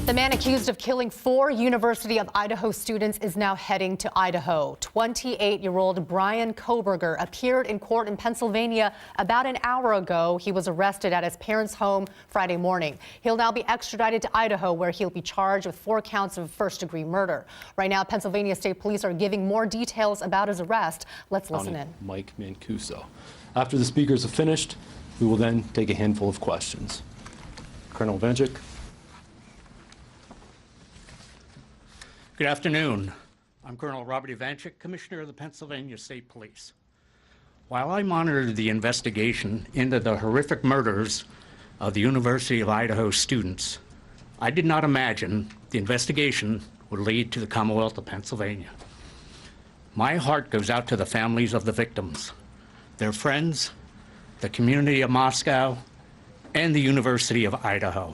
The man accused of killing 4 University of Idaho students is now heading to Idaho. 28-year-old Bryan Kohberger appeared in court in Pennsylvania about an hour ago. He was arrested at his parents' home Friday morning. He'll now be extradited to Idaho, where he'll be charged with 4 counts of first-degree murder. Right now, Pennsylvania State Police are giving more details about his arrest. Let's listen in. Mike Mancuso. After the speakers have finished, we will then take a handful of questions. Colonel Vanchik. Good afternoon. I'm Colonel Robert Ivanchik, Commissioner of the Pennsylvania State Police. While I monitored the investigation into the horrific murders of the University of Idaho students, I did not imagine the investigation would lead to the Commonwealth of Pennsylvania. My heart goes out to the families of the victims, their friends, the community of Moscow, and the University of Idaho.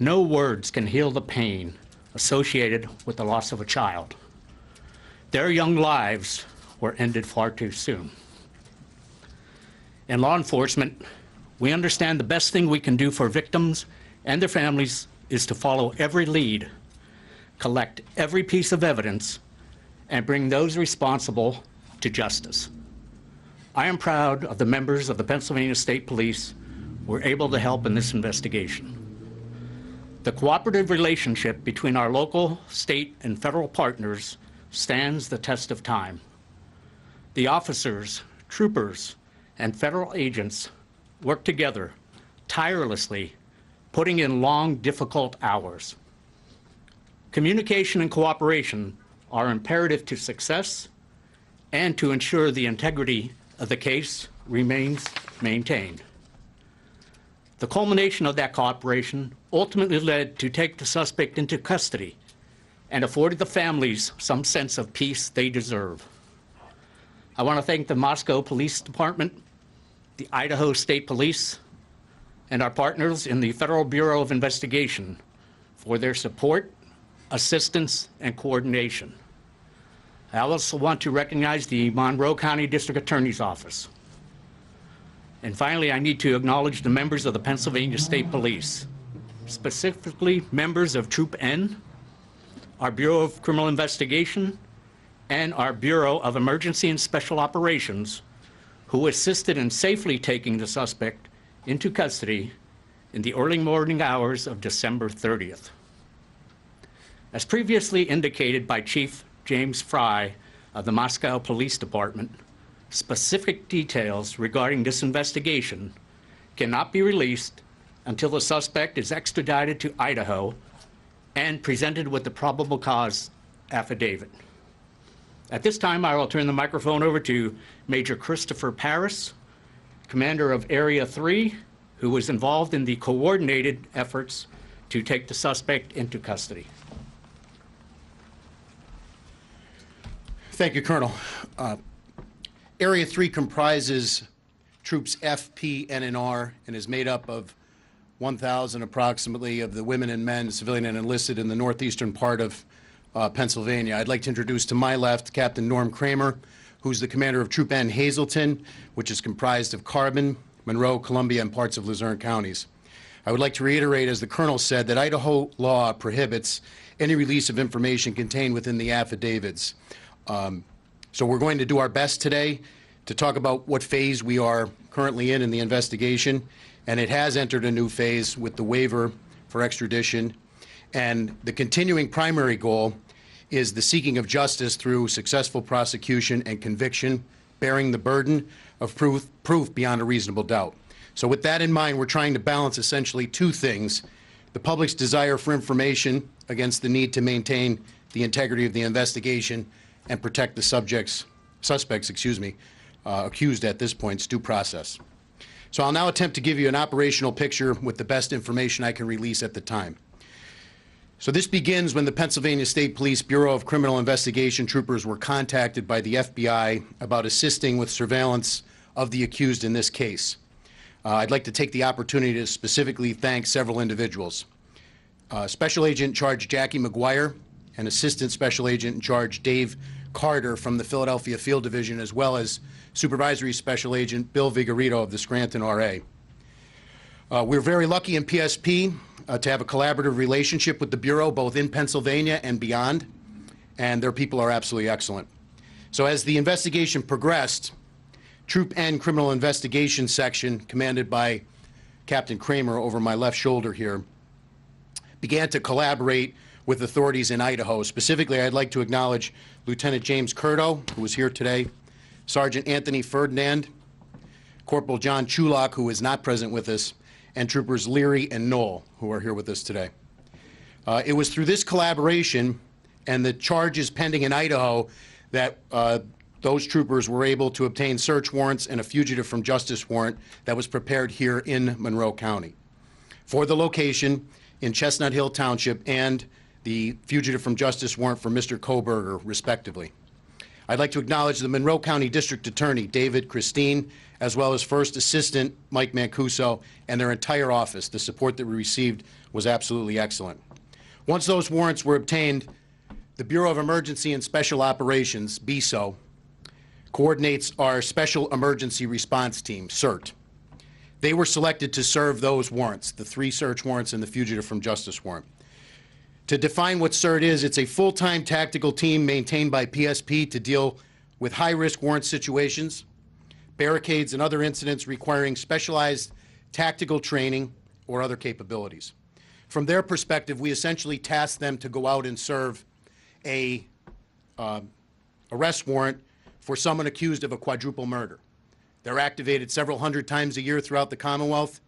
No words can heal the pain associated with the loss of a child. Their young lives were ended far too soon. In law enforcement, we understand the best thing we can do for victims and their families is to follow every lead, collect every piece of evidence, and bring those responsible to justice. I am proud of the members of the Pennsylvania State Police who were able to help in this investigation. The cooperative relationship between our local, state, and federal partners stands the test of time. The officers, troopers, and federal agents work together tirelessly, putting in long, difficult hours. Communication and cooperation are imperative to success and to ensure the integrity of the case remains maintained. The culmination of that cooperation ultimately led to take the suspect into custody and afforded the families some sense of peace they deserve. I want to thank the Moscow Police Department, the Idaho State Police, and our partners in the Federal Bureau of Investigation for their support, assistance, and coordination. I also want to recognize the Monroe County District Attorney's Office. And finally, I need to acknowledge the members of the Pennsylvania State Police, specifically members of Troop N, our Bureau of Criminal Investigation, and our Bureau of Emergency and Special Operations, who assisted in safely taking the suspect into custody in the early morning hours of December 30th. As previously indicated by Chief James Fry of the Moscow Police Department, specific details regarding this investigation cannot be released until the suspect is extradited to Idaho and presented with the probable cause affidavit. At this time, I will turn the microphone over to Major Christopher Paris, Commander of Area 3, who was involved in the coordinated efforts to take the suspect into custody. Thank you, Colonel. Area 3 comprises troops F, P, N, and R, and is made up of 1,000 approximately of the women and men, civilian and enlisted, in the northeastern part of Pennsylvania. I'd like to introduce to my left Captain Norm Kramer, who's the commander of Troop N Hazleton, which is comprised of Carbon, Monroe, Columbia, and parts of Luzerne counties. I would like to reiterate, as the colonel said, that Idaho law prohibits any release of information contained within the affidavits. So we're going to do our best today to talk about what phase we are currently in the investigation, and it has entered a new phase with the waiver for extradition. And the continuing primary goal is the seeking of justice through successful prosecution and conviction, bearing the burden of proof beyond a reasonable doubt. So with that in mind, we're trying to balance essentially two things: the public's desire for information against the need to maintain the integrity of the investigation and protect the suspects, accused at this point's due process. So I'll now attempt to give you an operational picture with the best information I can release at the time. So this begins when the Pennsylvania State Police Bureau of Criminal Investigation troopers were contacted by the FBI about assisting with surveillance of the accused in this case. I'd like to take the opportunity to specifically thank several individuals. Special Agent in Charge Jackie McGuire and Assistant Special Agent in Charge Dave Carter from the Philadelphia Field Division, as well as Supervisory Special Agent Bill Vigorito of the Scranton RA. We're very lucky in PSP to have a collaborative relationship with the Bureau, both in Pennsylvania and beyond, and their people are absolutely excellent. So as the investigation progressed, Troop N Criminal Investigation Section, commanded by Captain Kramer over my left shoulder here, began to collaborate with authorities in Idaho. Specifically, I'd like to acknowledge Lieutenant James Curto, who is here today, Sergeant Anthony Ferdinand, Corporal John Chulak, who is not present with us, and Troopers Leary and Knoll, who are here with us today. It was through this collaboration and the charges pending in Idaho that those troopers were able to obtain search warrants and a fugitive from justice warrant that was prepared here in Monroe County for the location in Chestnut Hill Township and the fugitive from justice warrant for Mr. Kohberger, respectively. I'd like to acknowledge the Monroe County District Attorney, David Christine, as well as First Assistant Mike Mancuso and their entire office. The support that we received was absolutely excellent. Once those warrants were obtained, the Bureau of Emergency and Special Operations, BESO, coordinates our Special Emergency Response Team, CERT. They were selected to serve those warrants, the 3 search warrants and the fugitive from justice warrant. To define what CERT is, it's a full-time tactical team maintained by PSP to deal with high-risk warrant situations, barricades, and other incidents requiring specialized tactical training or other capabilities. From their perspective, we essentially task them to go out and serve a arrest warrant for someone accused of a quadruple murder. They're activated several hundred times a year throughout the Commonwealth.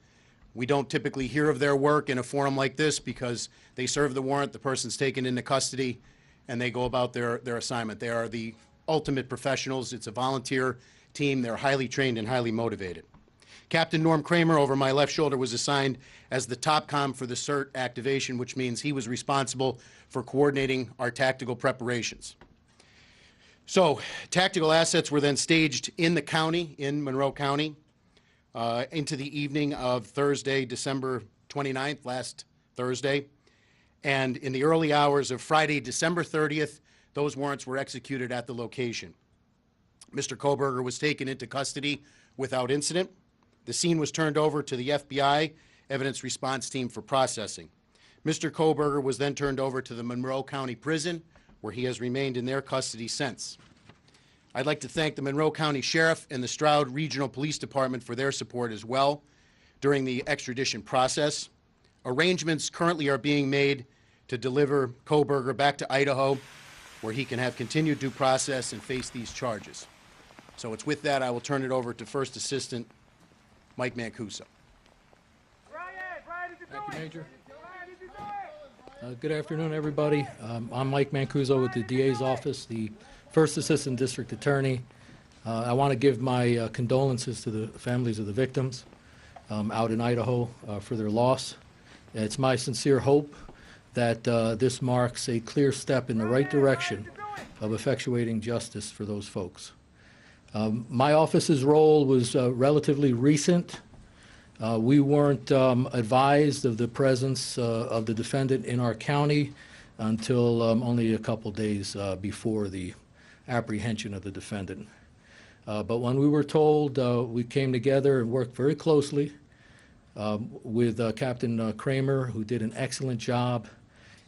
We don't typically hear of their work in a forum like this because they serve the warrant, the person's taken into custody, and they go about their assignment. They are the ultimate professionals. It's a volunteer team. They're highly trained and highly motivated. Captain Norm Kramer, over my left shoulder, was assigned as the top comm for the CERT activation, which means he was responsible for coordinating our tactical preparations. So, tactical assets were then staged in the county, in Monroe County, into the evening of Thursday, December 29th, last Thursday. And in the early hours of Friday, December 30th, those warrants were executed at the location. Mr. Kohberger was taken into custody without incident. The scene was turned over to the FBI Evidence Response Team for processing. Mr. Kohberger was then turned over to the Monroe County Prison, where he has remained in their custody since. I'd like to thank the Monroe County Sheriff and the Stroud Regional Police Department for their support as well during the extradition process. Arrangements currently are being made to deliver Kohberger back to Idaho, where he can have continued due process and face these charges. So it's with that I will turn it over to First Assistant Mike Mancuso. Thank you, Major. Good afternoon, everybody. I'm Mike Mancuso with the DA's office, the First Assistant District Attorney. I want to give my condolences to the families of the victims out in Idaho for their loss. It's my sincere hope that this marks a clear step in the right direction of effectuating justice for those folks. My office's role was relatively recent. We weren't advised of the presence of the defendant in our county until only a couple days before the apprehension of the defendant. But when we were told, we came together and worked very closely with Captain Kramer, who did an excellent job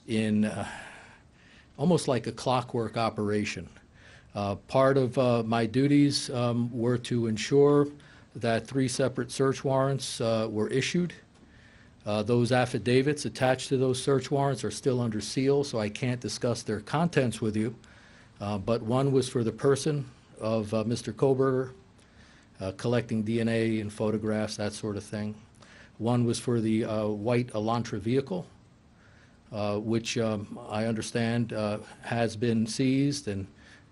in almost like a clockwork operation. Part of my duties were to ensure that 3 separate search warrants were issued. Those affidavits attached to those search warrants are still under seal, so I can't discuss their contents with you. But one was for the person of Mr. Kohberger, collecting DNA and photographs, that sort of thing. One was for the white Elantra vehicle, which I understand has been seized and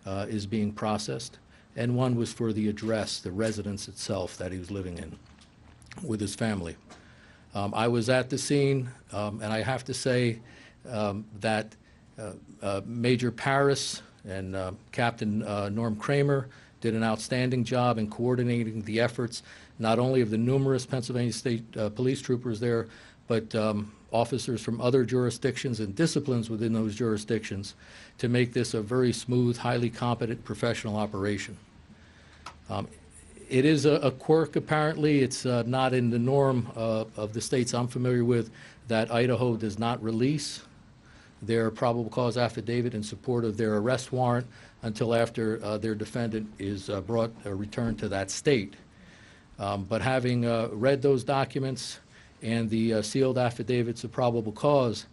is being processed. And one was for the address, the residence itself that he was living in with his family. I was at the scene, and I have to say that Major Paris and Captain Norm Kramer did an outstanding job in coordinating the efforts, not only of the numerous Pennsylvania State police troopers there, but officers from other jurisdictions and disciplines within those jurisdictions to make this a very smooth, highly competent professional operation. It is a quirk, apparently. It's not in the norm of the states I'm familiar with that Idaho does not release their probable cause affidavit in support of their arrest warrant until after their defendant is brought or returned to that state. But having read those documents and the sealed affidavits of probable cause,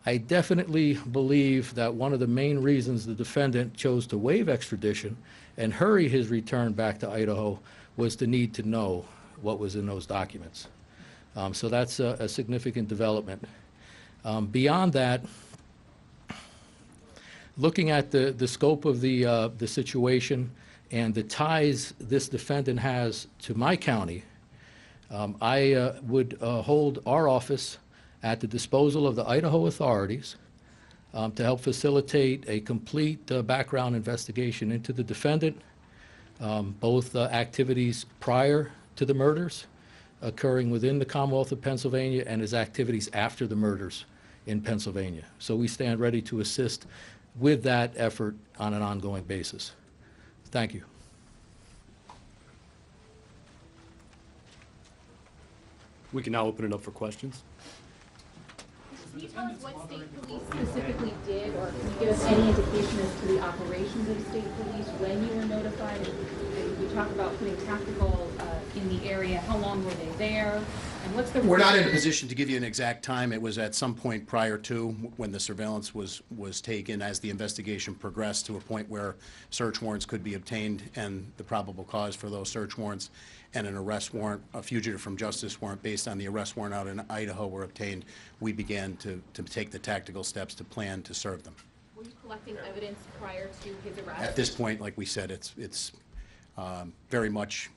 I definitely believe that one of the main reasons the defendant chose to waive extradition and hurry his return back to Idaho was the need to know what was in those documents. So that's a significant development. Beyond that, looking at the scope of the situation and the ties this defendant has to my county, I would hold our office at the disposal of the Idaho authorities to help facilitate a complete background investigation into the defendant, both activities prior to the murders occurring within the Commonwealth of Pennsylvania and his activities after the murders in Pennsylvania. So we stand ready to assist with that effort on an ongoing basis. Thank you. We can now open it up for questions. Can you tell us what state police specifically did, or can you give us any indication as to the operations of state police, when you were notified? And you talk about putting tactical in the area. How long were they there? And what's the... We're not in a position to give you an exact time. It was at some point prior to when the surveillance was taken, as the investigation progressed to a point where search warrants could be obtained and the probable cause for those search warrants and an arrest warrant, a fugitive from justice warrant based on the arrest warrant out in Idaho were obtained. We began to take the tactical steps to plan to serve them. Were you collecting evidence prior to his arrest? At this point, like we said, it's very much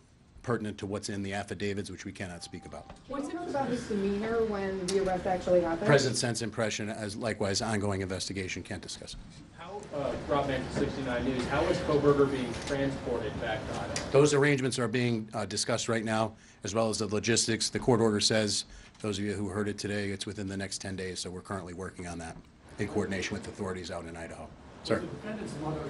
pertinent to what's in the affidavits, which we cannot speak about. What's it about his demeanor when the arrest actually happened? Present sense impression, as likewise ongoing investigation, can't discuss it. How, Rob Mann, 69 News, how is Kohberger being transported back to Idaho? Those arrangements are being discussed right now, as well as the logistics. The court order says, those of you who heard it today, it's within the next 10 days, so we're currently working on that in coordination with authorities out in Idaho. Sir? The defendant's mother in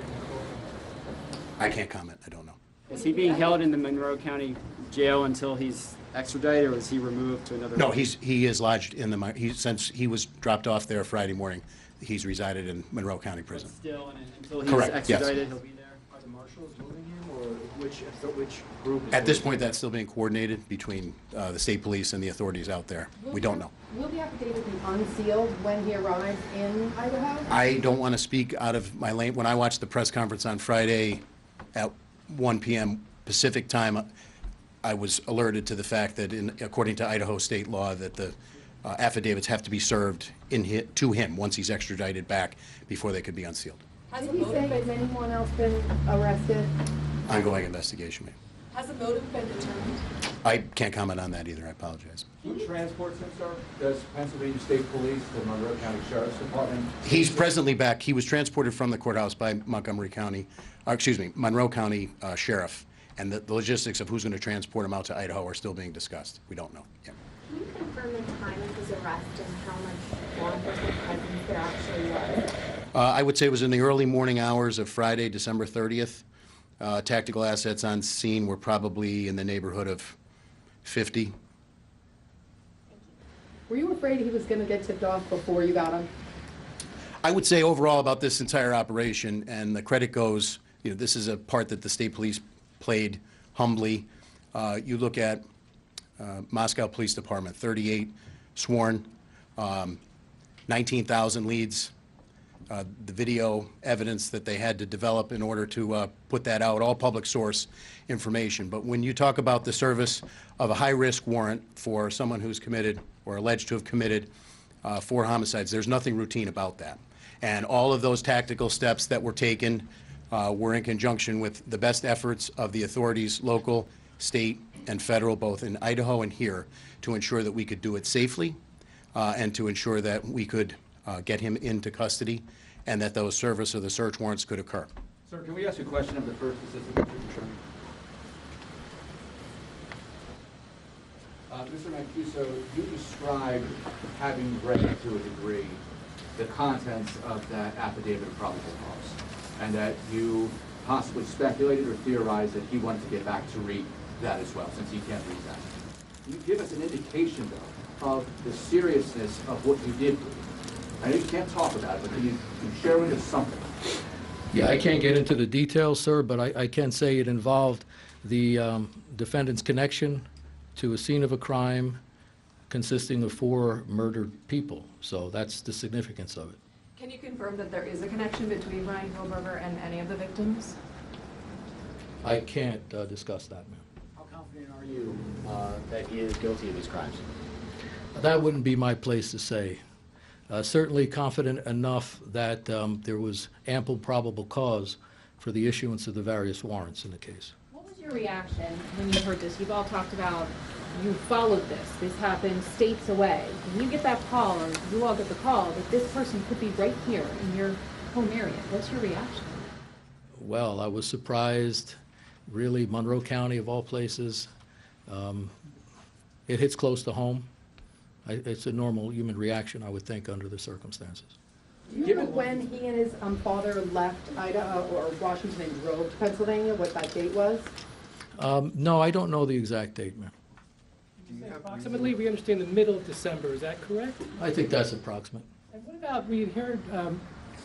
I can't comment. I don't know. Is he being held in the Monroe County Jail until he's extradited, or is he removed to another? No, he is lodged in the, since he was dropped off there Friday morning, he's resided in Monroe County Prison. Still, and until he's Correct, yes. extradited, he'll be there? the marshals moving him, or which group? At this point, that's still being coordinated between the state police and the authorities out there. We don't know. Will the affidavit be unsealed when he arrives in Idaho? I don't want to speak out of my lane. When I watched the press conference on Friday at 1 p.m. Pacific time, I was alerted to the fact that according to Idaho state law, that the affidavits have to be served to him once he's extradited back before they could be unsealed. Did he say, has anyone else been arrested? Ongoing investigation, ma'am. Has a motive been determined? I can't comment on that either. I apologize. Who transports him, sir? Does Pennsylvania State Police, the Monroe County Sheriff's Department? He's presently back. He was transported from the courthouse by Monroe County Sheriff, and the logistics of who's going to transport him out to Idaho are still being discussed. We don't know yet. Can you confirm the time of his arrest and how much law enforcement presence there actually was? I would say it was in the early morning hours of Friday, December 30th. Tactical assets on scene were probably in the neighborhood of 50. Were you afraid he was going to get tipped off before you got him? I would say overall about this entire operation, and the credit goes, this is a part that the state police played humbly. You look at Moscow Police Department, 38 sworn, 19,000 leads. The video evidence that they had to develop in order to put that out, all public source information. But when you talk about the service of a high-risk warrant for someone who's committed or alleged to have committed 4 homicides, there's nothing routine about that. And all of those tactical steps that were taken were in conjunction with the best efforts of the authorities, local, state, and federal, both in Idaho and here, to ensure that we could do it safely and to ensure that we could get him into custody, and that those service of the search warrants could occur. Sir, can we ask you a question of the first assistant district attorney? Mr. Mancuso, you described having read to a degree the contents of that affidavit of probable cause, and that you possibly speculated or theorized that he wanted to get back to read that as well, since he can't read that. Can you give us an indication, though, of the seriousness of what you did read? I know you can't talk about it, but can you share with us something? Yeah, I can't get into the details, sir, but I can say it involved the defendant's connection to a scene of a crime consisting of 4 murdered people. So that's the significance of it. Can you confirm that there is a connection between Bryan Kohberger and any of the victims? I can't discuss that, ma'am. How confident are you that he is guilty of these crimes? That wouldn't be my place to say. Certainly confident enough that there was ample probable cause for the issuance of the various warrants in the case. What was your reaction when you heard this? You've all talked about you followed this. This happened states away. When you get that call, or you all get the call, that this person could be right here in your home area, what's your reaction? Well, I was surprised, really, Monroe County of all places. It hits close to home. It's a normal human reaction, I would think, under the circumstances. Do you know when he and his father left Idaho or Washington and drove to Pennsylvania, what that date was? No, I don't know the exact date, ma'am. Approximately, we understand the middle of December, is that correct? I think that's approximate. And what about, we heard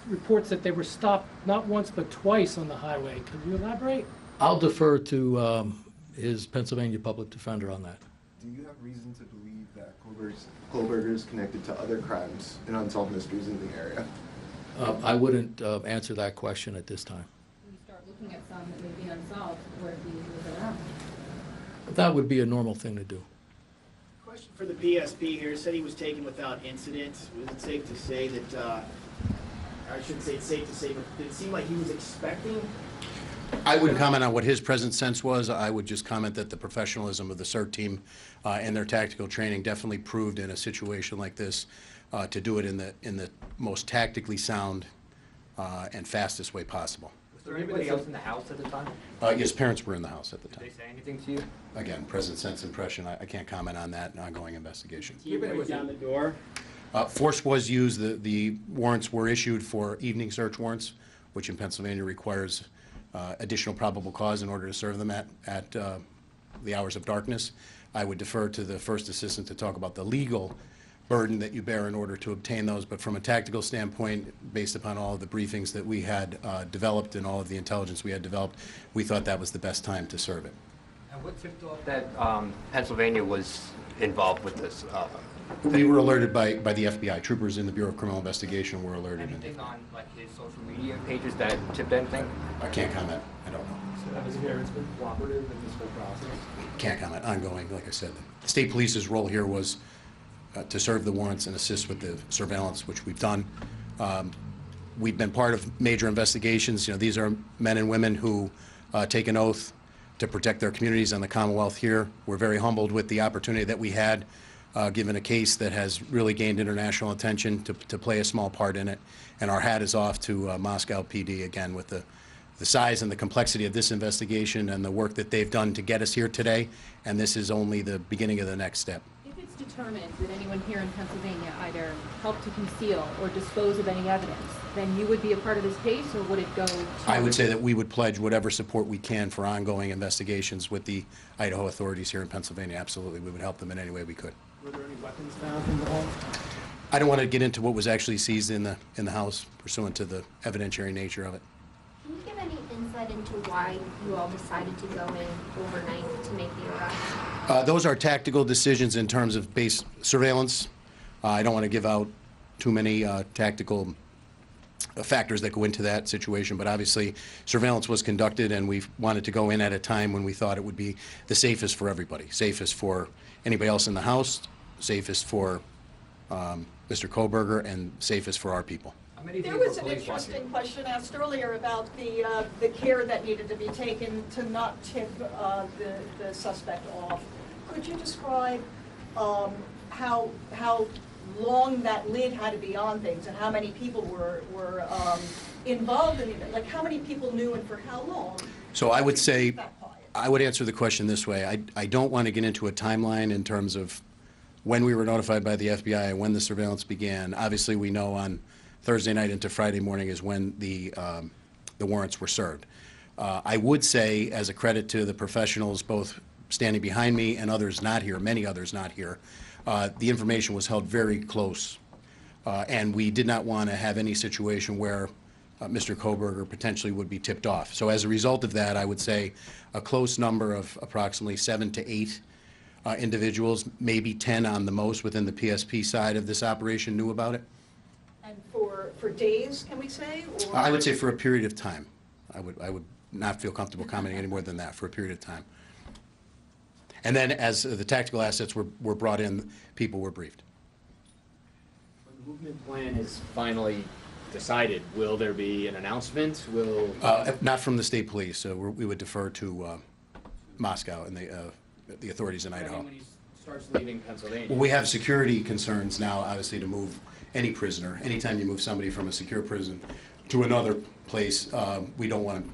reports that they were stopped not once but twice on the highway. Can you elaborate? I'll defer to his Pennsylvania public defender on that. Do you have reason to believe that Kohberger is connected to other crimes and unsolved mysteries in the area? I wouldn't answer that question at this time. You start looking at some that may be unsolved where he was around. That would be a normal thing to do. Question for the PSP here. Said he was taken without incident. Was it safe to say that, I shouldn't say it's safe to say, but did it seem like he was expecting? I wouldn't comment on what his present sense was. I would just comment that the professionalism of the CERT team and their tactical training definitely proved in a situation like this to do it in the most tactically sound and fastest way possible. Was there anybody else in the house at the time? Yes, parents were in the house at the time. Did they say anything to you? Again, present sense impression. I can't comment on that. An ongoing investigation. He went down the door. Force was used. The warrants were issued for evening search warrants, which in Pennsylvania requires additional probable cause in order to serve them at the hours of darkness. I would defer to the first assistant to talk about the legal burden that you bear in order to obtain those. But from a tactical standpoint, based upon all of the briefings that we had developed and all of the intelligence we had developed, we thought that was the best time to serve it. And what tipped off that Pennsylvania was involved with this? We were alerted by the FBI. Troopers in the Bureau of Criminal Investigation were alerted. Anything on like his social media pages that tipped anything? I can't comment. I don't know. Has the parents been cooperative in this whole process? Can't comment. Ongoing, like I said. The state police's role here was to serve the warrants and assist with the surveillance, which we've done. We've been part of major investigations. You know, these are men and women who take an oath to protect their communities and the Commonwealth here. We're very humbled with the opportunity that we had, given a case that has really gained international attention, to play a small part in it. And our hat is off to Moscow PD, again, with the size and the complexity of this investigation and the work that they've done to get us here today. And this is only the beginning of the next step. If it's determined that anyone here in Pennsylvania either helped to conceal or dispose of any evidence, then you would be a part of this case, or would it go to... I would say that we would pledge whatever support we can for ongoing investigations with the Idaho authorities here in Pennsylvania. Absolutely, we would help them in any way we could. Were there any weapons found in the home? I don't want to get into what was actually seized in the house pursuant to the evidentiary nature of it. Can you give any insight into why you all decided to go in overnight to make the arrest? Those are tactical decisions in terms of base surveillance. I don't want to give out too many tactical factors that go into that situation, but obviously surveillance was conducted, and we wanted to go in at a time when we thought it would be the safest for everybody, safest for anybody else in the house, safest for Mr. Kohberger, and safest for our people. There was an interesting question asked earlier about the care that needed to be taken to not tip the suspect off. Could you describe how long that lid had to be on things, and how many people were involved in it? Like, how many people knew and for how long? So I would say, I would answer the question this way. I don't want to get into a timeline in terms of when we were notified by the FBI and when the surveillance began. Obviously, we know on Thursday night into Friday morning is when the warrants were served. I would say, as a credit to the professionals both standing behind me and others not here, many others not here, the information was held very close, and we did not want to have any situation where Mr. Kohberger potentially would be tipped off. So as a result of that, I would say a close number of approximately 7 to 8 individuals, maybe 10 on the most within the PSP side of this operation knew about it. And for days, can we say? Or? I would say for a period of time. I would not feel comfortable commenting any more than that, for a period of time. And then as the tactical assets were brought in, people were briefed. When the movement plan is finally decided, will there be an announcement? Will not from the state police. So we would defer to Moscow and the authorities in Idaho. When he starts leaving Pennsylvania? Well, we have security concerns now, obviously, to move any prisoner. Anytime you move somebody from a secure prison to another place, we don't want to.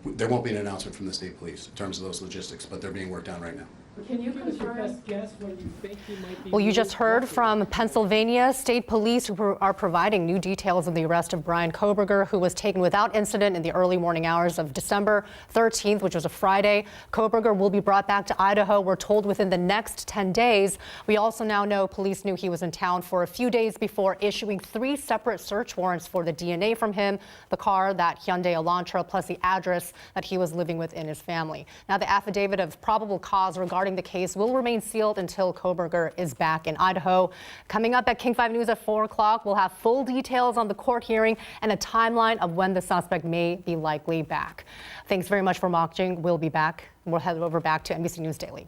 There won't be an announcement from the state police in terms of those logistics, but they're being worked on right now. Can you give us your best guess when you think you might be... Well, you just heard from Pennsylvania State Police, who are providing new details of the arrest of Bryan Kohberger, who was taken without incident in the early morning hours of December 13th, which was a Friday. Kohberger will be brought back to Idaho, we're told, within the next 10 days. We also now know police knew he was in town for a few days before issuing 3 separate search warrants for the DNA from him, the car, that Hyundai Elantra, plus the address that he was living with in his family. Now, the affidavit of probable cause regarding the case will remain sealed until Kohberger is back in Idaho. Coming up at King 5 News at 4 o'clock, we'll have full details on the court hearing and a timeline of when the suspect may be likely back. Thanks very much for watching. We'll be back. We'll head over back to NBC News Daily.